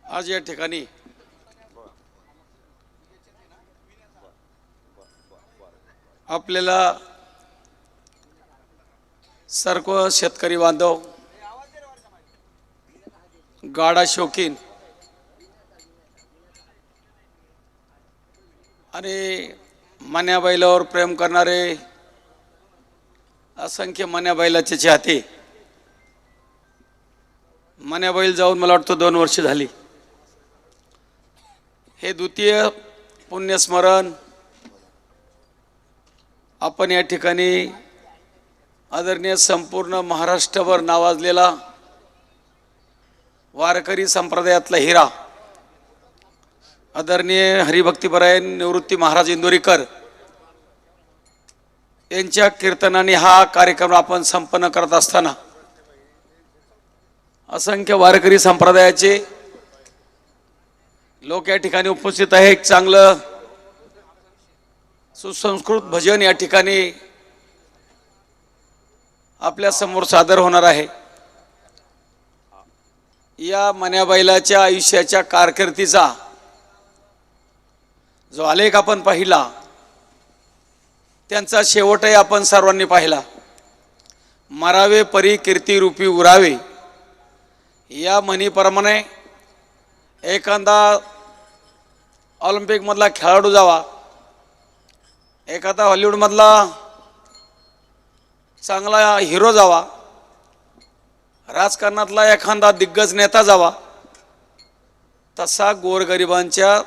आज या ठिकाणी आपल्याला सर्व शेतकरी बांधव, गाडा शौकीन आणि मन्या बैलावर प्रेम करणारे असंख्य मन्या बैलाचे चाहते, मन्या बैल जाऊन मला वाटतं 2 वर्ष झाली। हे द्वितीय पुण्यस्मरण आपण या ठिकाणी आदरणीय संपूर्ण महाराष्ट्रभर नावाजलेला वारकरी संप्रदायातला हिरा आदरणीय हरिभक्तीपरायण निवृत्ती महाराज इंदोरीकर यांच्या कीर्तनाने हा कार्यक्रम आपण संपन्न करत असताना असंख्य वारकरी संप्रदायाचे लोक या ठिकाणी उपस्थित आहे। एक चांगलं सुसंस्कृत भजन या ठिकाणी आपल्या समोर सादर होणार आहे। या मन्या बैलाच्या आयुष्याच्या कारकिर्दीचा जो आलेख आपण पाहिला, त्यांचा शेवटही आपण सर्वांनी पाहिला। मरावे परी कीर्ती रूपी उरावे या म्हणीप्रमाणे एखादा ऑलिम्पिक मधला खेळाडू जावा, एखादा हॉलिवूड मधला चांगला हिरो जावा, राजकारणातला एखादा दिग्गज नेता जावा, तसा गोरगरिबांच्या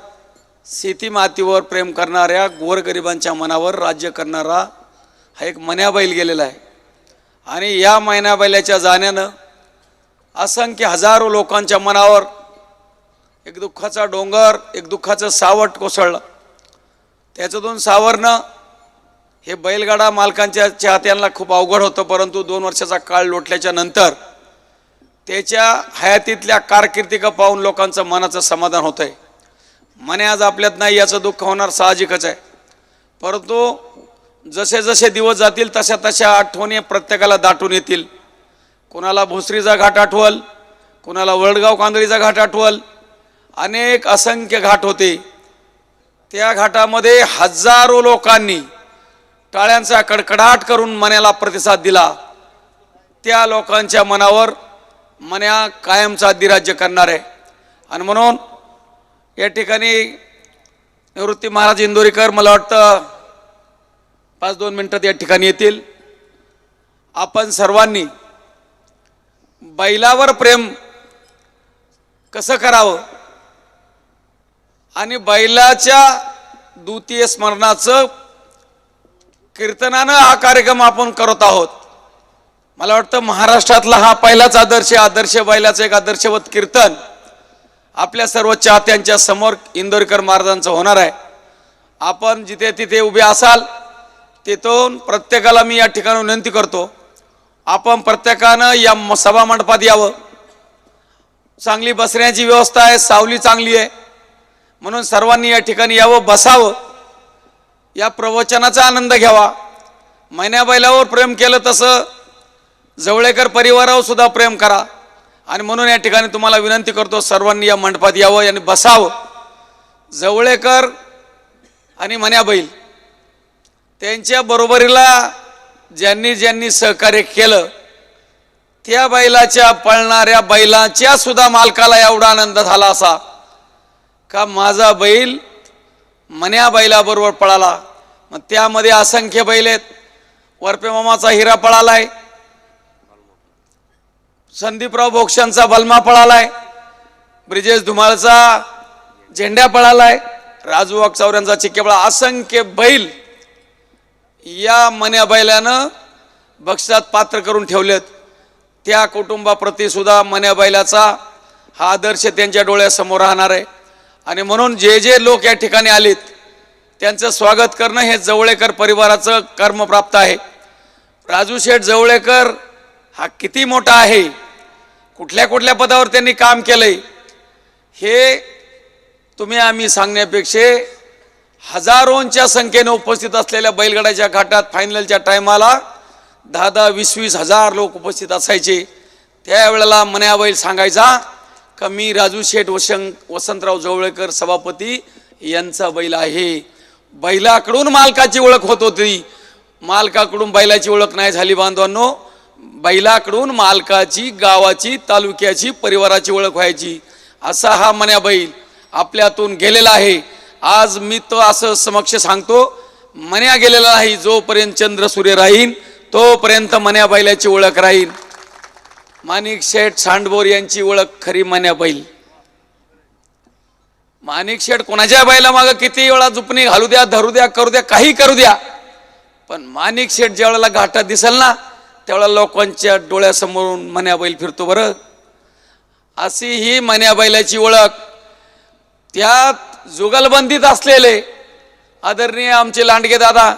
शेती मातीवर प्रेम करणाऱ्या गोरगरिबांच्या मनावर राज्य करणारा हा एक मन्या बैल गेलेला आहे। आणि या मन्या बैलाच्या जाण्यानं असंख्य हजारो लोकांच्या मनावर एक दुःखाचा डोंगर, एक दुःखाचं सावट कोसळलं। त्याच्यातून सावरणं हे बैलगाडा मालकांच्या चाहत्यांना खूप अवघड होतं, परंतु 2 वर्षाचा काळ लोटल्याच्या नंतर त्याच्या हयातीतल्या कारकिर्दीक पाहून लोकांचं मनाचं समाधान होतंय। मने आज आपल्यात नाही याचं दुःख होणार साहजिकच आहे, परंतु जसे जसे दिवस जातील तशा तशा आठवणी प्रत्येकाला दाटून येतील। कोणाला भोसरीचा घाट आठवल, कोणाला वडगाव कांदळीचा घाट आठवल, अनेक असंख्य घाट होते। त्या घाटामध्ये हजारो लोकांनी टाळ्यांचा कडकडाट करून मन्याला प्रतिसाद दिला। त्या लोकांच्या मनावर मन्या कायमचा अधिराज्य करणार आहे। आणि म्हणून या ठिकाणी निवृत्ती महाराज इंदोरीकर मला वाटतं 5-2 मिनिटात या ठिकाणी येतील। आपण सर्वांनी बैलावर प्रेम कसं करावं आणि बैलाच्या द्वितीय स्मरणाचं कीर्तनानं हा कार्यक्रम आपण करत आहोत। मला वाटतं महाराष्ट्रातला हा पहिलाच आदर्श बैलाचं एक आदर्शवत कीर्तन आपल्या सर्व चाहत्यांच्या समोर इंदोरीकर महाराजांचं होणार आहे। आपण जिथे तिथे उभे असाल तिथून प्रत्येकाला मी या ठिकाणी विनंती करतो, आपण प्रत्येकानं या सभा मंडपात यावं। चांगली बसण्याची व्यवस्था आहे, सावली चांगली आहे, म्हणून सर्वांनी या ठिकाणी यावं, बसावं, या प्रवचनाचा आनंद घ्यावा। मन्या बैलावर प्रेम केलं तसं जवळेकर परिवारावर सुद्धा प्रेम करा। आणि म्हणून या ठिकाणी तुम्हाला विनंती करतो, सर्वांनी या मंडपात यावं आणि बसावं। जवळेकर आणि मन्या बैल त्यांच्या बरोबरीला ज्यांनी ज्यांनी सहकार्य केलं, त्या बैलाच्या पळणाऱ्या बैलाच्या सुद्धा मालकाला एवढा आनंद झाला असा का माझा बैल मन्या बैलाबरोबर पळाला। मग त्यामध्ये असंख्य बैल आहेत। वरपे मामाचा हिरा पळालाय, संदीपराव बोक्षांचा बलमा पळालाय, ब्रिजेश धुमाळचा झेंड्या पळालाय, राजू वाकचौऱ्यांचा चिक्के पळा। असंख्य बैल या मन्या बैलानं बक्षात पात्र करून ठेवलेत। त्या कुटुंबाप्रती सुद्धा मन्या बैलाचा हा आदर्श त्यांच्या डोळ्यासमोर राहणार आहे। आणि म्हणून जे जे लोक या ठिकाणी आलेत त्यांचं स्वागत करणं हे जवळेकर परिवाराचं कर्म प्राप्त आहे। राजू शेठ जवळेकर हा किती मोठा आहे, कुठल्या कुठल्या पदावर त्यांनी काम केलंय हे तुम्ही आम्ही सांगण्यापेक्षा हजारोंच्या संख्येने उपस्थित असलेल्या बैलगाड्याच्या घाटात फायनलच्या टायमाला 10-10, 20-20 हजार लोक उपस्थित असायचे। त्यावेळेला मन्या बैल सांगायचा कमी राजू शेठ वसंतराव जवळकर सभापती यांचा बैल आहे. बैलाकडून मालकाची ओळख होत होती, मालकाकडून बैलाची ओळख नाही झाली बांधवांनो. बैलाकडून मालकाची, गावाची, तालुक्याची, परिवाराची ओळख व्हायची. असा हा मन्या बैल आपल्यातून गेलेला आहे. आज मी तो असं समक्ष सांगतो, मन्या गेलेला नाही. जोपर्यंत चंद्र सूर्य राहीन तोपर्यंत मन्या बैलाची ओळख राहील. माणिक शेठ सांडबोर यांची ओळख खरी मन्या बैल. माणिक शेठ कोणाच्या बैला मागं किती वेळा जुपणी घालू द्या, धरू द्या, करू द्या, काही करू द्या, पण माणिक शेठ ज्या वेळेला घाटात दिसल ना त्यावेळेला लोकांच्या डोळ्यासमोरून मन्या बैल फिरतो. बरं, अशी ही मन्या बैलाची ओळख. त्यात जुगलबंदीत असलेले आदरणीय आमचे लांडगे दादा,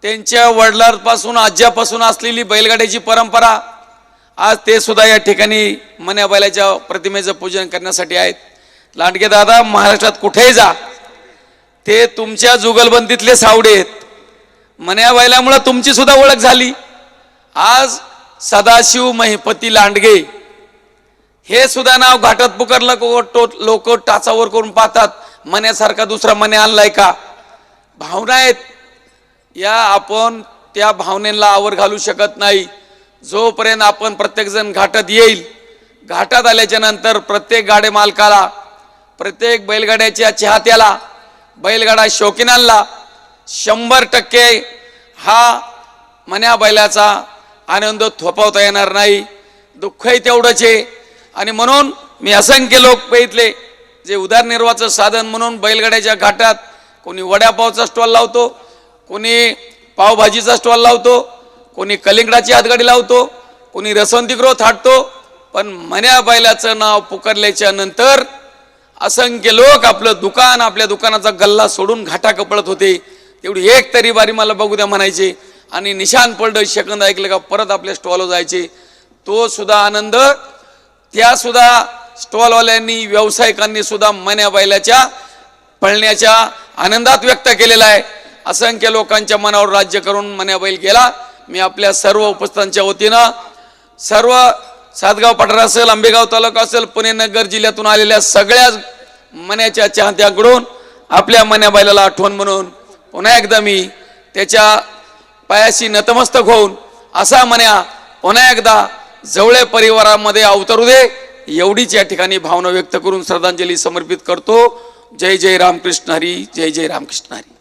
त्यांच्या वडिलांपासून आज्यापासून असलेली बैलगाड्याची परंपरा आज ते सुद्धा या ठिकाणी मन्या बैलाच्या प्रतिमेचं पूजन करण्यासाठी आहेत. लांडगे दादा, महाराष्ट्रात कुठेही जा, ते तुमच्या जुगलबंदीतले सावडे आहेत. मन्या बैलामुळे तुमची सुद्धा ओळख झाली. आज सदाशिव महिपती लांडगे हे सुद्धा नाव घाटात पुकारलं, लोक टाचावर करून पाहतात, मन्यासारखा दुसरा मन्या आणलाय का. भावना आहेत या, आपण त्या भावनेला आवर घालू शकत नाही. जोपर्यंत आपण प्रत्येक जण घाटात येईल, घाटात आल्याच्या नंतर प्रत्येक गाडे मालकाला, प्रत्येक बैलगाड्याच्या चाहत्याला, बैलगाडा शौकीनांना 100% हा मन्या बैलाचा आनंद थोपवता येणार नाही. दुःखही तेवढंच आहे. आणि म्हणून मी असंख्य लोक बघितले जे उदरनिर्वाहाचं साधन म्हणून बैलगाड्याच्या घाटात कोणी वड्यापावचा स्टॉल लावतो, कोणी पावभाजीचा स्टॉल लावतो, कोणी कलिंगडाची हातगाडी लावतो, कोणी रसवंतीगृह थाटतो. पण मन्या बैलाचं नाव पुकारल्याच्या नंतर असंख्य लोक आपलं दुकान, आपल्या दुकानाचा गल्ला सोडून घाटा कपळत होते. तेवढी एक तरी बारी मला बघू द्या म्हणायचे आणि निशान पडलं, सेकंद ऐकलं का परत आपल्या स्टॉलवर जायचे. तो सुद्धा आनंद त्या सुद्धा स्टॉलवाल्यांनी, व्यावसायिकांनी सुद्धा मन्या बैलाच्या पळण्याच्या आनंदात व्यक्त केलेला आहे. असंख्य लोकांच्या मनावर राज्य करून मन्या बैल गेला. मी आपल्या सर्व उपस्थितांच्या वतीनं, सर्व सातगाव पठार असेल, आंबेगाव तालुका असेल, पुणे नगर जिल्ह्यातून आलेल्या सगळ्या मन्याच्या चाहत्यांकडून आपल्या मन्या बैलाला आठवण म्हणून पुन्हा एकदा मी त्याच्या पायाशी नतमस्तक होऊन असा मन्या पुन्हा एकदा जवळे परिवारामध्ये अवतरू दे, एवढीच या ठिकाणी भावना व्यक्त करून श्रद्धांजली समर्पित करतो. जय जय रामकृष्ण हरी, जय जय रामकृष्ण हरी.